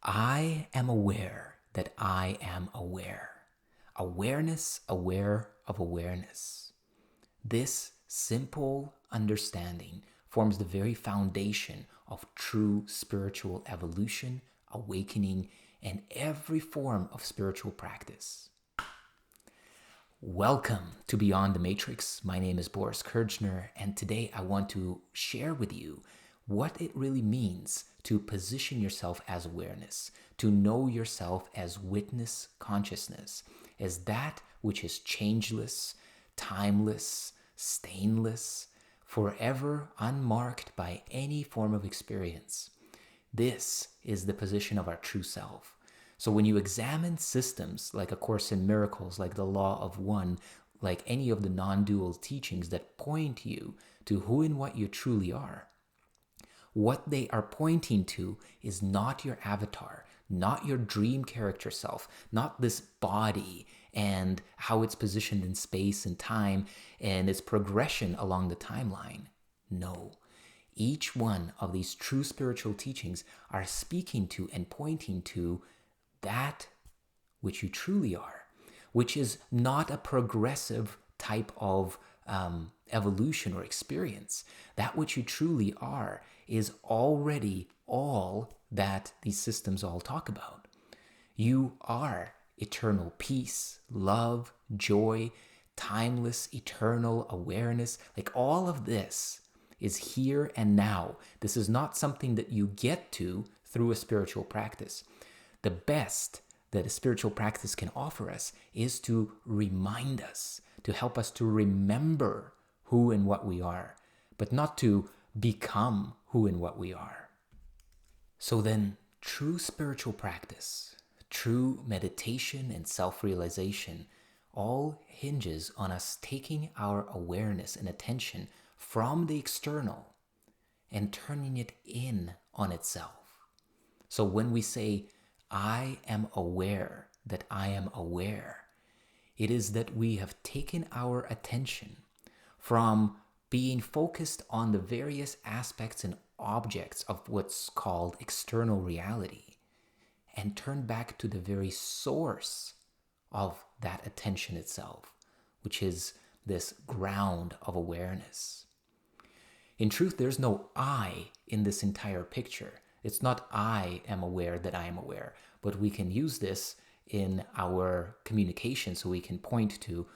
I am aware that I am aware. Awareness, aware of awareness. This simple understanding forms the very foundation of true spiritual evolution, awakening, and every form of spiritual practice. Welcome to Beyond the Matrix. My name is Boris Kirchner, and today I want to share with you what it really means to position yourself as awareness, to know yourself as witness consciousness, as that which is changeless, timeless, stainless, forever unmarked by any form of experience. This is the position of our true self. So when you examine systems like A Course in Miracles, like the Law of One, like any of the non-dual teachings that point you to who and what you truly are, what they are pointing to is not your avatar, not your dream character self, not this body and how it's positioned in space and time and its progression along the timeline. No. Each one of these true spiritual teachings are speaking to and pointing to that which you truly are, which is not a progressive type of evolution or experience. That which you truly are is already all that these systems all talk about. You are eternal peace, love, joy, timeless, eternal awareness. Like all of this is here and now. This is not something that you get to through a spiritual practice. The best that a spiritual practice can offer us is to remind us, to help us to remember who and what we are, but not to become who and what we are. So then, true spiritual practice, true meditation and self-realization all hinges on us taking our awareness and attention from the external and turning it in on itself. So when we say, I am aware that I am aware, it is that we have taken our attention from being focused on the various aspects and objects of what's called external reality and turned back to the very source of that attention itself, which is this ground of awareness. In truth, there's no I in this entire picture. It's not I am aware that I am aware, but we can use this in our communication so we can point to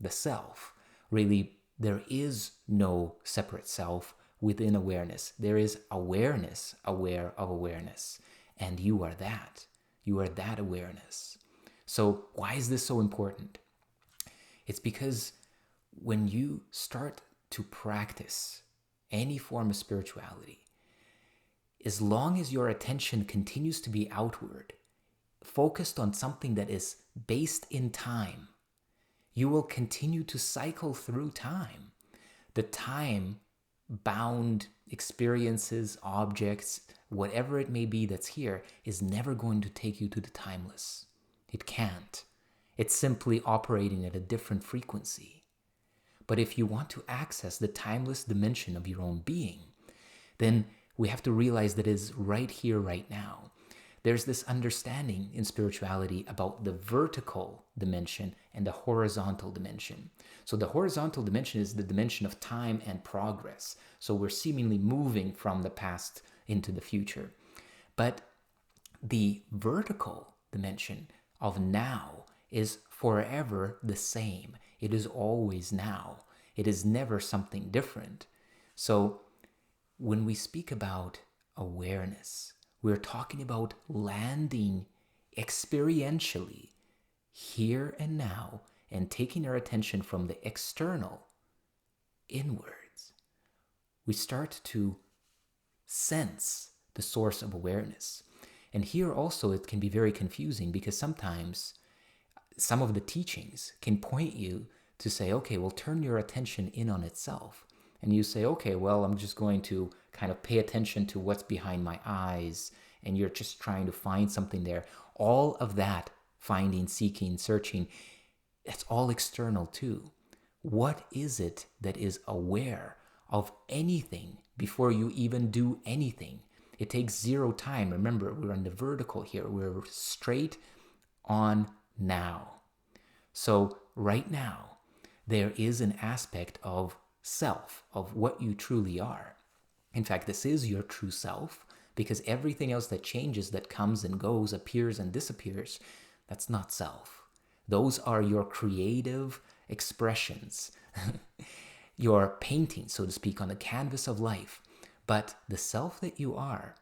the self. Really, there is no separate self within awareness. There is awareness, aware of awareness, and you are that. You are that awareness. So why is this so important? It's because when you start to practice any form of spirituality, as long as your attention continues to be outward, focused on something that is based in time, you will continue to cycle through time. The time-bound experiences, objects, whatever it may be that's here, is never going to take you to the timeless. It can't. It's simply operating at a different frequency. But if you want to access the timeless dimension of your own being, then we have to realize that it is right here, right now. There's this understanding in spirituality about the vertical dimension and the horizontal dimension. So the horizontal dimension is the dimension of time and progress. So we're seemingly moving from the past into the future. But the vertical dimension of now is forever the same. It is always now. It is never something different. So when we speak about awareness, we're talking about landing experientially here and now and taking our attention from the external inwards. We start to sense the source of awareness. And here also it can be very confusing because sometimes some of the teachings can point you to say, okay, well, turn your attention in on itself. And you say, okay, well, I'm just going to kind of pay attention to what's behind my eyes, and you're just trying to find something there. All of that, finding, seeking, searching, it's all external too. What is it that is aware of anything before you even do anything? It takes zero time. Remember, we're on the vertical here. We're straight on now. So right now, there is an aspect of self, of what you truly are. In fact, this is your true self, because everything else that changes, that comes and goes, appears and disappears, that's not self. Those are your creative expressions, your painting, so to speak, on the canvas of life. But the self that you are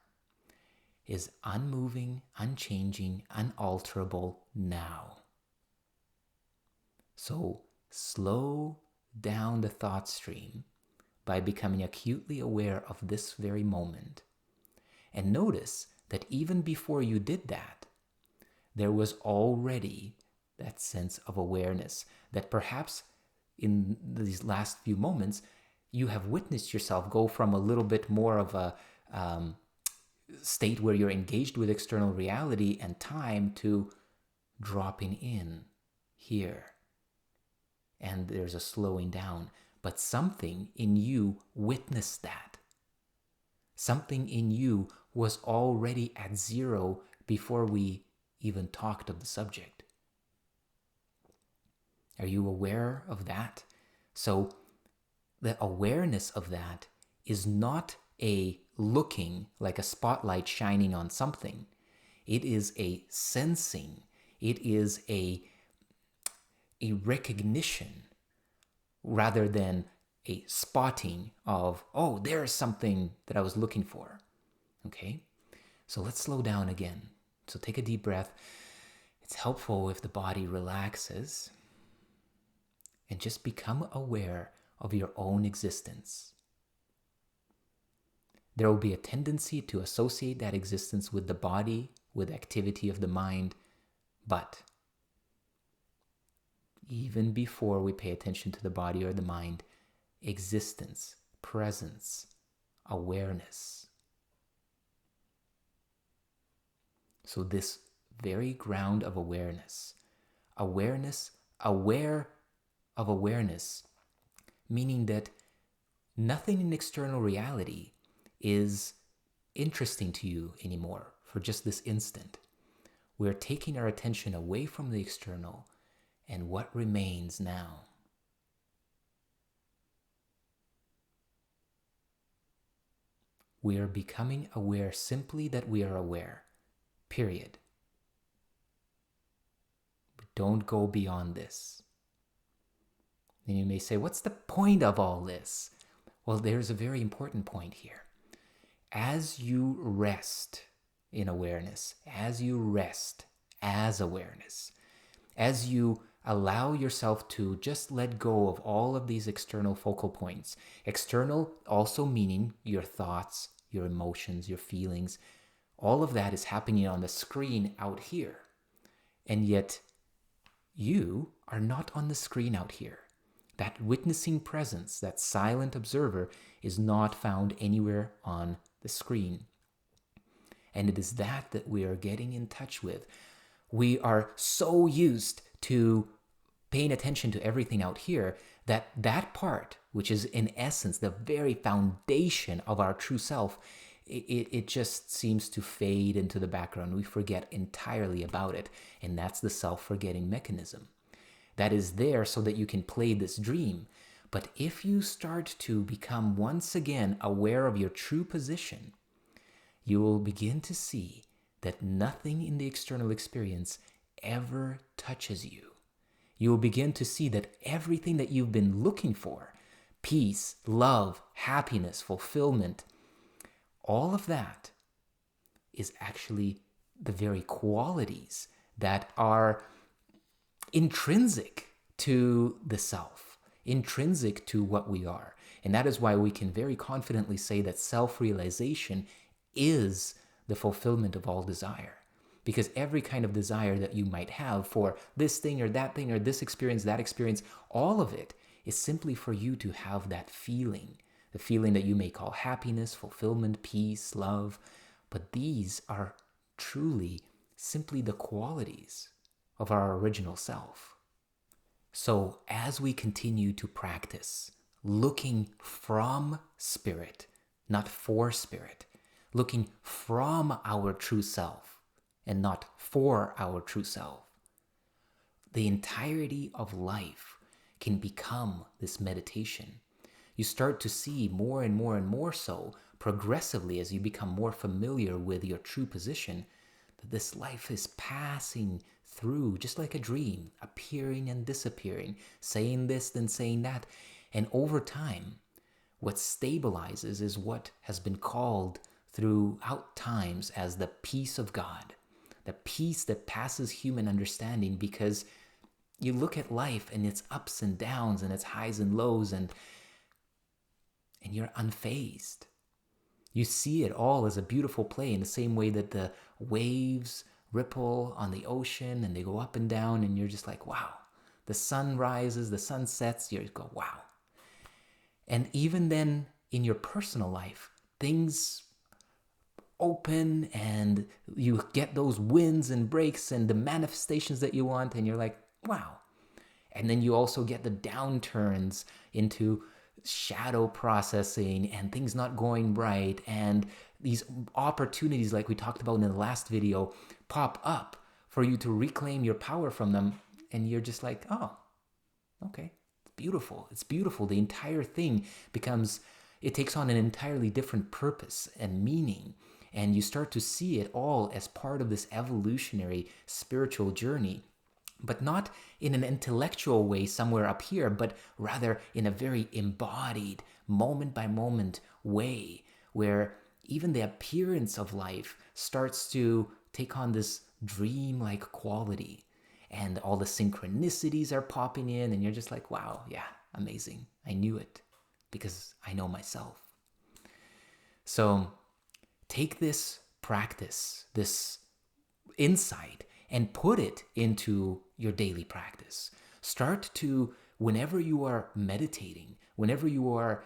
is unmoving, unchanging, unalterable now. So slow down the thought stream by becoming acutely aware of this very moment. And notice that even before you did that, there was already that sense of awareness that perhaps in these last few moments, you have witnessed yourself go from a little bit more of a state where you're engaged with external reality and time to dropping in here. And there's a slowing down. But something in you witnessed that. Something in you was already at zero before we even talked of the subject. Are you aware of that? So the awareness of that is not a looking like a spotlight shining on something. It is a sensing. It is a recognition rather than a spotting of, oh, there's something that I was looking for. Okay? So let's slow down again. So take a deep breath. It's helpful if the body relaxes and just become aware of your own existence. There will be a tendency to associate that existence with the body, with activity of the mind, but even before we pay attention to the body or the mind, existence, presence, awareness. So this very ground of awareness, aware of awareness, meaning that nothing in external reality is interesting to you anymore for just this instant. We're taking our attention away from the external and what remains now. We are becoming aware simply that we are aware, period. But don't go beyond this. And you may say, what's the point of all this? Well, there's a very important point here. As you rest in awareness, as you rest as awareness, as you allow yourself to just let go of all of these external focal points, external also meaning your thoughts, your emotions, your feelings, all of that is happening on the screen out here. And yet you are not on the screen out here. That witnessing presence, that silent observer, is not found anywhere on the screen. And it is that we are getting in touch with. We are so used to paying attention to everything out here that part, which is in essence the very foundation of our true self, it just seems to fade into the background. We forget entirely about it. And that's the self-forgetting mechanism. That is there so that you can play this dream. But if you start to become once again aware of your true position, you will begin to see that nothing in the external experience ever touches you. You will begin to see that everything that you've been looking for, peace, love, happiness, fulfillment, all of that is actually the very qualities that are intrinsic to the self, intrinsic to what we are. And that is why we can very confidently say that self-realization is the fulfillment of all desire. Because every kind of desire that you might have for this thing or this experience, that experience, all of it is simply for you to have that feeling, the feeling that you may call happiness, fulfillment, peace, love. But these are truly simply the qualities of our original self. So as we continue to practice looking from spirit, not for spirit, looking from our true self and not for our true self. The entirety of life can become this meditation. You start to see more and more and more so, progressively as you become more familiar with your true position, that this life is passing through just like a dream, appearing and disappearing, saying this, then saying that. And over time, what stabilizes is what has been called throughout times as the peace of God, the peace that passes human understanding, because you look at life and its ups and downs and its highs and lows, and you're unfazed. You see it all as a beautiful play, in the same way that the waves ripple on the ocean and they go up and down, and you're just like, wow. The sun rises, the sun sets, you go, wow. And even then, in your personal life, things open and you get those wins and breaks and the manifestations that you want, and you're like, wow. And then you also get the downturns into shadow processing and things not going right, and these opportunities, like we talked about in the last video, pop up for you to reclaim your power from them, and you're just like, oh, okay, it's beautiful. It's beautiful. The entire thing it takes on an entirely different purpose and meaning, and you start to see it all as part of this evolutionary spiritual journey. But not in an intellectual way somewhere up here, but rather in a very embodied, moment-by-moment way, where even the appearance of life starts to take on this dream-like quality. And all the synchronicities are popping in, and you're just like, wow, yeah, amazing. I knew it because I know myself. So take this practice, this insight, and put it into your daily practice. Start to, whenever you are meditating, whenever you are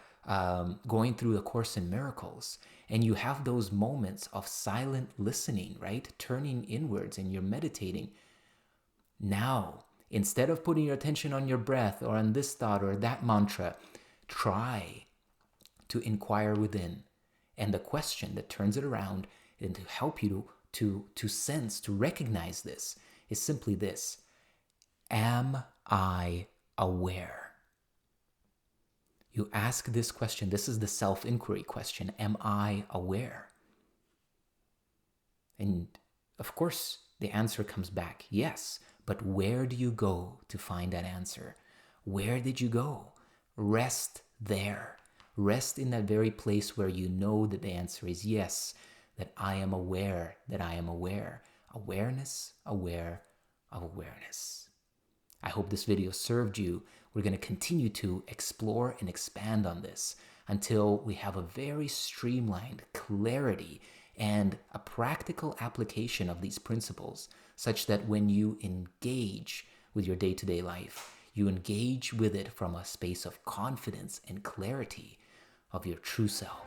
going through A Course in Miracles, and you have those moments of silent listening, right? Turning inwards and you're meditating. Now, instead of putting your attention on your breath or on this thought or that mantra, try to inquire within. And the question that turns it around and to help you to sense, to recognize this, is simply this: am I aware? You ask this question. This is the self-inquiry question. Am I aware? And of course, the answer comes back, yes. But where do you go to find that answer? Where did you go? Rest there. Rest in that very place where you know that the answer is yes, that I am aware, that I am aware. Awareness, aware of awareness. I hope this video served you. We're going to continue to explore and expand on this until we have a very streamlined clarity and a practical application of these principles, such that when you engage with your day-to-day life, you engage with it from a space of confidence and clarity of your true self.